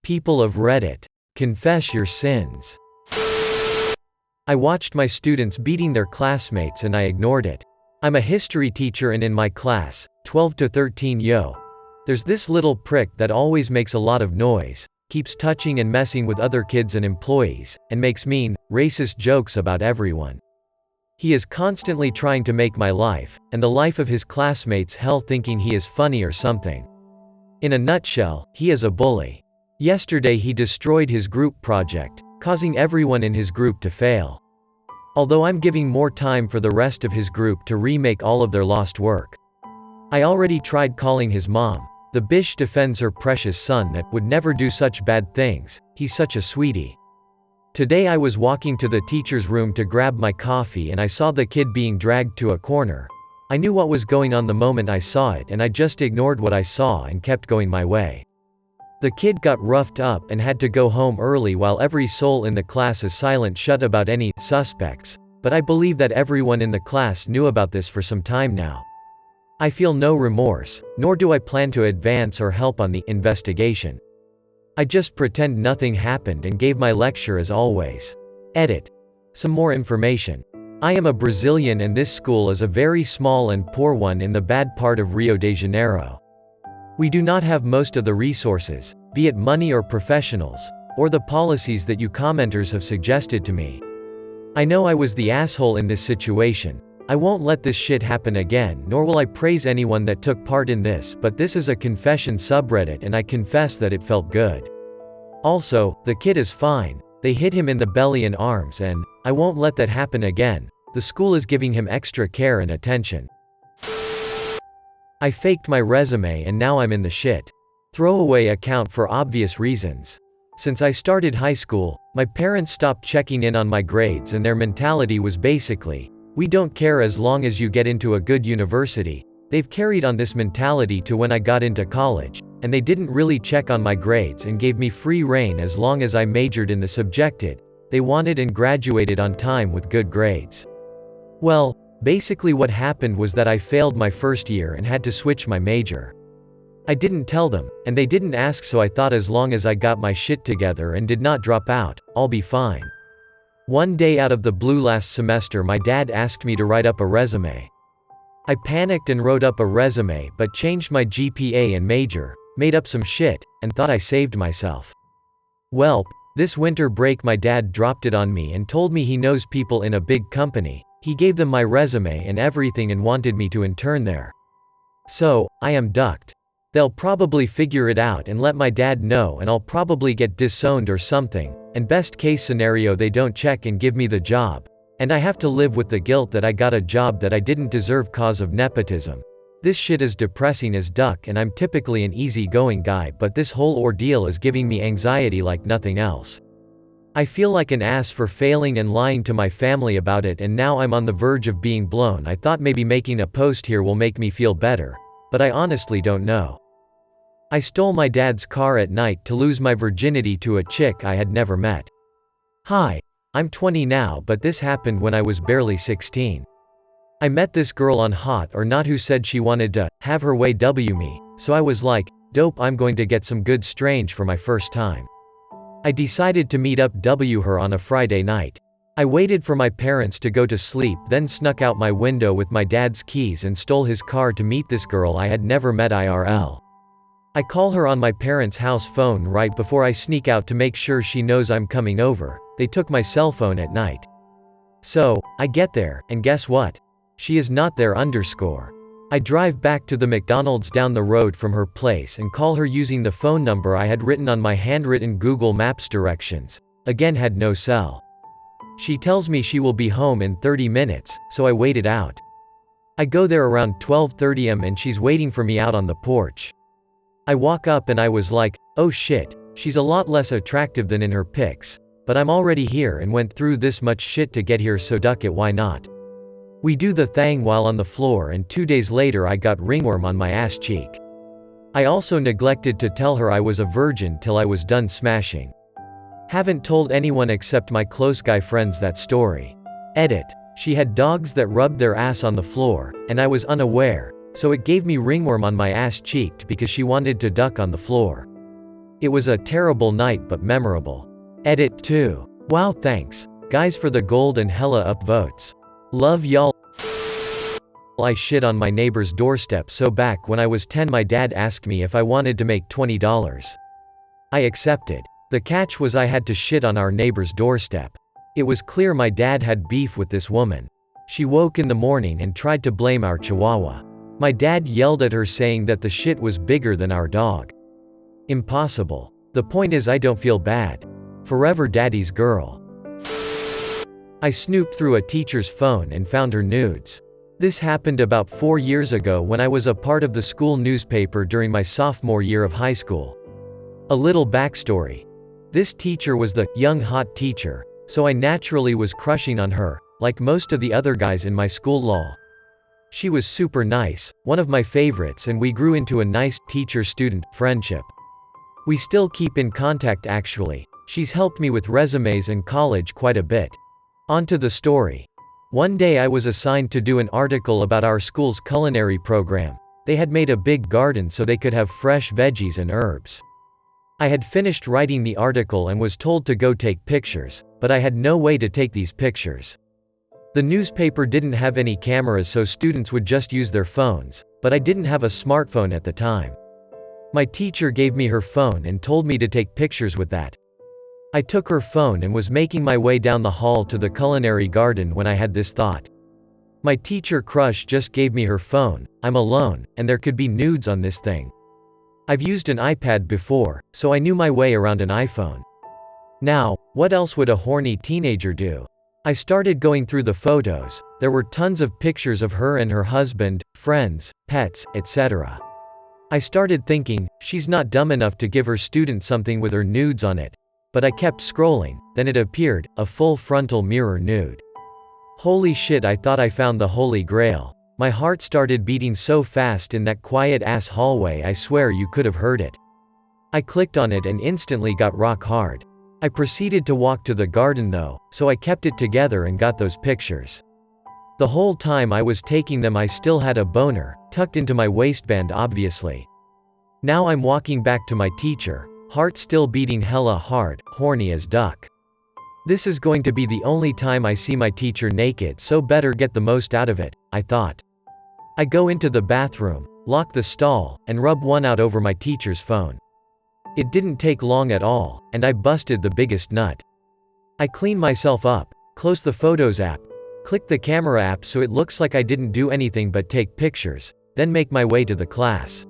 People of Reddit, confess your sins. I watched my students beating their classmates and I ignored it. I'm a history teacher and in my class, 12 to 13 there's this little prick that always makes a lot of noise, keeps touching and messing with other kids and employees, and makes mean, racist jokes about everyone. He is constantly trying to make my life, and the life of his classmates hell thinking he is funny or something. In a nutshell, he is a bully. Yesterday he destroyed his group project, causing everyone in his group to fail. Although I'm giving more time for the rest of his group to remake all of their lost work. I already tried calling his mom. The bitch defends her precious son that would never do such bad things, he's such a sweetie. Today I was walking to the teacher's room to grab my coffee and I saw the kid being dragged to a corner. I knew what was going on the moment I saw it and I just ignored what I saw and kept going my way. The kid got roughed up and had to go home early while every soul in the class is silent shut about any suspects, but I believe that everyone in the class knew about this for some time now. I feel no remorse, nor do I plan to advance or help on the investigation. I just pretend nothing happened and gave my lecture as always. Edit. Some more information. I am a Brazilian and this school is a very small and poor one in the bad part of Rio de Janeiro. We do not have most of the resources, be it money or professionals, or the policies that you commenters have suggested to me. I know I was the asshole in this situation. I won't let this shit happen again, nor will I praise anyone that took part in this, but this is a confession subreddit and I confess that it felt good. Also, the kid is fine, they hit him in the belly and arms and, I won't let that happen again, the school is giving him extra care and attention. I faked my resume and now I'm in the shit. Throwaway account for obvious reasons. Since I started high school, my parents stopped checking in on my grades and their mentality was basically, we don't care as long as you get into a good university. They've carried on this mentality to when I got into college, and they didn't really check on my grades and gave me free rein as long as I majored in the subject they wanted and graduated on time with good grades. Well, basically what happened was that I failed my first year and had to switch my major. I didn't tell them, and they didn't ask, so I thought as long as I got my shit together and did not drop out, I'll be fine. One day out of the blue last semester my dad asked me to write up a resume. I panicked and wrote up a resume but changed my GPA and major, made up some shit, and thought I saved myself. Welp, this winter break my dad dropped it on me and told me he knows people in a big company. He gave them my resume and everything and wanted me to intern there. So, I am ducked. They'll probably figure it out and let my dad know and I'll probably get disowned or something, and best case scenario they don't check and give me the job. And I have to live with the guilt that I got a job that I didn't deserve cause of nepotism. This shit is depressing as duck and I'm typically an easygoing guy but this whole ordeal is giving me anxiety like nothing else. I feel like an ass for failing and lying to my family about it and now I'm on the verge of being blown. I thought maybe making a post here will make me feel better, but I honestly don't know. I stole my dad's car at night to lose my virginity to a chick I had never met. Hi, I'm 20 now but this happened when I was barely 16. I met this girl on Hot or Not who said she wanted to have her way W me, so I was like, dope, I'm going to get some good strange for my first time. I decided to meet up W her on a Friday night. I waited for my parents to go to sleep then snuck out my window with my dad's keys and stole his car to meet this girl I had never met IRL. I call her on my parents' house phone right before I sneak out to make sure she knows I'm coming over. They took my cell phone at night. So, I get there, and guess what? She is not there underscore. I drive back to the McDonald's down the road from her place and call her using the phone number I had written on my handwritten Google Maps directions. Again had no cell. She tells me she will be home in 30 minutes, so I waited out. I go there around 12:30 am and she's waiting for me out on the porch. I walk up and I was like, oh shit, she's a lot less attractive than in her pics, but I'm already here and went through this much shit to get here so duck it, why not? We do the thing while on the floor and 2 days later I got ringworm on my ass cheek. I also neglected to tell her I was a virgin till I was done smashing. Haven't told anyone except my close guy friends that story. Edit. She had dogs that rubbed their ass on the floor, and I was unaware, so it gave me ringworm on my ass cheeked because she wanted to duck on the floor. It was a terrible night but memorable. Edit 2. Wow, thanks, guys, for the gold and hella upvotes. Love y'all. I shit on my neighbor's doorstep. So back when I was 10, my dad asked me if I wanted to make $20. I accepted. The catch was I had to shit on our neighbor's doorstep. It was clear my dad had beef with this woman. She woke in the morning and tried to blame our chihuahua. My dad yelled at her saying that the shit was bigger than our dog. Impossible. The point is, I don't feel bad. Forever daddy's girl. I snooped through a teacher's phone and found her nudes. This happened about 4 years ago when I was a part of the school newspaper during my sophomore year of high school. A little backstory. This teacher was the young hot teacher, so I naturally was crushing on her, like most of the other guys in my school lol. She was super nice, one of my favorites, and we grew into a nice teacher-student friendship. We still keep in contact actually. She's helped me with resumes and college quite a bit. On to the story. One day I was assigned to do an article about our school's culinary program. They had made a big garden so they could have fresh veggies and herbs. I had finished writing the article and was told to go take pictures, but I had no way to take these pictures. The newspaper didn't have any cameras, so students would just use their phones, but I didn't have a smartphone at the time. My teacher gave me her phone and told me to take pictures with that. I took her phone and was making my way down the hall to the culinary garden when I had this thought. My teacher crush just gave me her phone, I'm alone, and there could be nudes on this thing. I've used an iPad before, so I knew my way around an iPhone. Now, what else would a horny teenager do? I started going through the photos. There were tons of pictures of her and her husband, friends, pets, etc. I started thinking, she's not dumb enough to give her student something with her nudes on it. But I kept scrolling, then it appeared, a full frontal mirror nude. Holy shit, I thought I found the holy grail. My heart started beating so fast in that quiet-ass hallway, I swear you could have heard it. I clicked on it and instantly got rock hard. I proceeded to walk to the garden though, so I kept it together and got those pictures. The whole time I was taking them I still had a boner, tucked into my waistband obviously. Now I'm walking back to my teacher, heart still beating hella hard, horny as duck. This is going to be the only time I see my teacher naked, so better get the most out of it, I thought. I go into the bathroom, lock the stall, and rub one out over my teacher's phone. It didn't take long at all, and I busted the biggest nut. I clean myself up, close the Photos app, click the camera app so it looks like I didn't do anything but take pictures, then make my way to the class.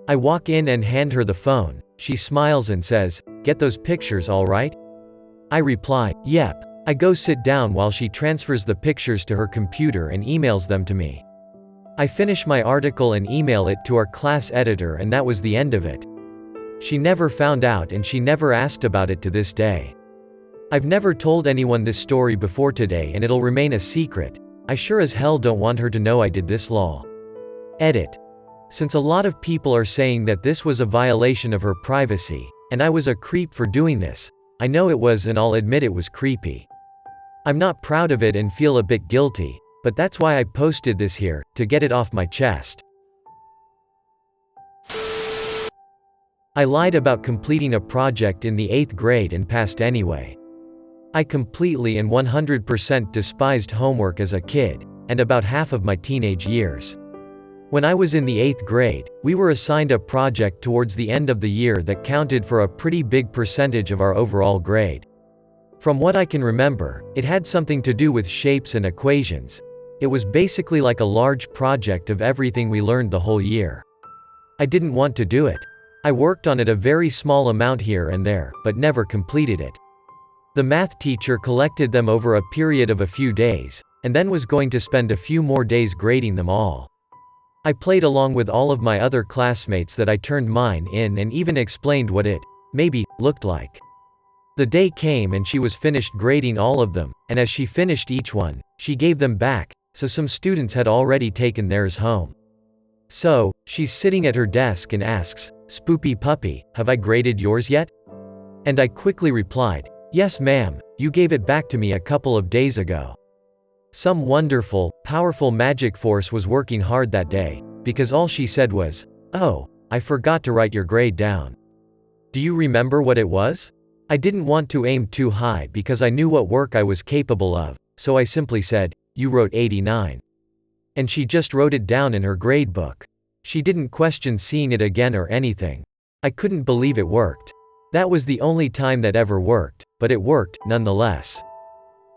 I walk in and hand her the phone. She smiles and says, "Get those pictures all right?" I reply, "Yep." I go sit down while she transfers the pictures to her computer and emails them to me. I finish my article and email it to our class editor, and that was the end of it. She never found out and she never asked about it to this day. I've never told anyone this story before today and it'll remain a secret. I sure as hell don't want her to know I did this lol. Edit. Since a lot of people are saying that this was a violation of her privacy, and I was a creep for doing this, I know it was, and I'll admit it was creepy. I'm not proud of it and feel a bit guilty, but that's why I posted this here, to get it off my chest. I lied about completing a project in the 8th grade and passed anyway. I completely and 100% despised homework as a kid, and about half of my teenage years. When I was in the 8th grade, we were assigned a project towards the end of the year that counted for a pretty big percentage of our overall grade. From what I can remember, it had something to do with shapes and equations. It was basically like a large project of everything we learned the whole year. I didn't want to do it. I worked on it a very small amount here and there, but never completed it. The math teacher collected them over a period of a few days, and then was going to spend a few more days grading them all. I played along with all of my other classmates that I turned mine in and even explained what it, maybe, looked like. The day came and she was finished grading all of them, and as she finished each one, she gave them back, so some students had already taken theirs home. So, she's sitting at her desk and asks, "Spoopy puppy, have I graded yours yet?" And I quickly replied, "Yes ma'am, you gave it back to me a couple of days ago." Some wonderful, powerful magic force was working hard that day, because all she said was, "Oh, I forgot to write your grade down." Do you remember what it was? I didn't want to aim too high because I knew what work I was capable of, so I simply said, "You wrote 89." And she just wrote it down in her grade book. She didn't question seeing it again or anything. I couldn't believe it worked. That was the only time that ever worked, but it worked, nonetheless.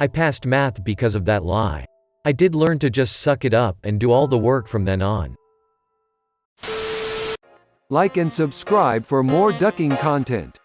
I passed math because of that lie. I did learn to just suck it up and do all the work from then on. Like and subscribe for more ducking content.